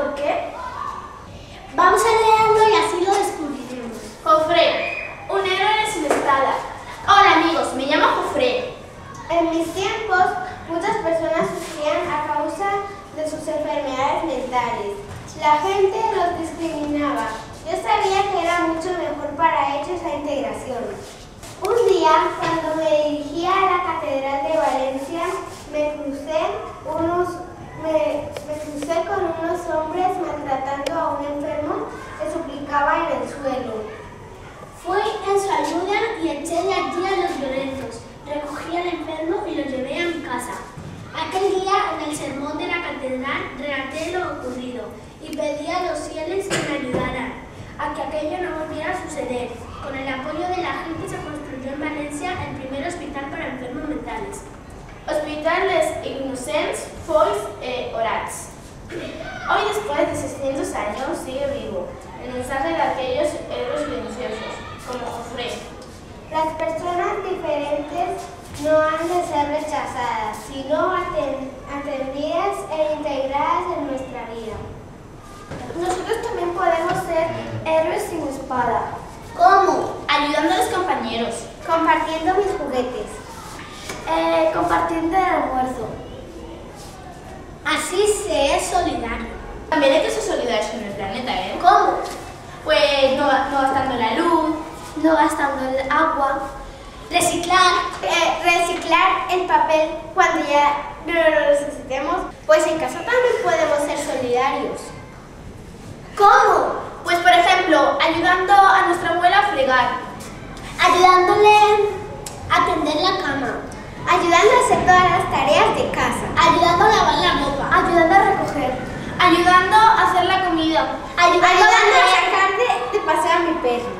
¿Por qué? Vamos a leerlo y así lo descubriremos. Jofre, un héroe sin espada. Hola amigos, me llamo Jofre. En mis tiempos, muchas personas sufrían a causa de sus enfermedades mentales. La gente los discriminaba. Yo sabía que era mucho mejor para ellos la integración. Un día, cuando me dirigía a la Catedral de Valencia, me crucé con unos hombres maltratando a un enfermo que suplicaba en el suelo. Fui en su ayuda y eché de allí a los violentos. Recogí al enfermo y lo llevé a mi casa. Aquel día, en el sermón de la catedral, relaté lo ocurrido y pedí a los fieles que me ayudaran a que aquello no volviera a suceder. Con el apoyo de la gente se construyó en Valencia el primer hospital para enfermos mentales. Hospital Les Innocents Foix et Orats. Hoy, después de 600 años, sigue vivo el mensaje de aquellos héroes silenciosos, como Jofre. Las personas diferentes no han de ser rechazadas, sino atendidas e integradas en nuestra vida. Nosotros también podemos ser héroes sin espada. ¿Cómo? Ayudando a los compañeros. Compartiendo mis juguetes. Compartiendo el almuerzo. Así se es solidario. También hay que ser solidarios con el planeta, ¿eh? ¿Cómo? Pues no gastando la luz, No gastando el agua. Reciclar. Reciclar el papel cuando ya no lo necesitemos. Pues en casa también podemos ser solidarios. ¿Cómo? pues por ejemplo, ayudando a nuestra abuela a fregar, Ayudándole a tender la cama. Ayudando a hacer todas las tareas de casa. Ayudando a lavar la ropa. ayudando a recoger, ayudando a hacer la comida, Ayudando a sacar de paseo a mi perro.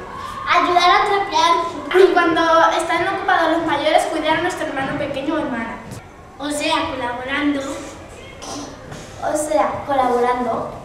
Ayudar a trapear. y cuando están ocupados los mayores, cuidar a nuestro hermano pequeño o hermana. O sea, colaborando. O sea, colaborando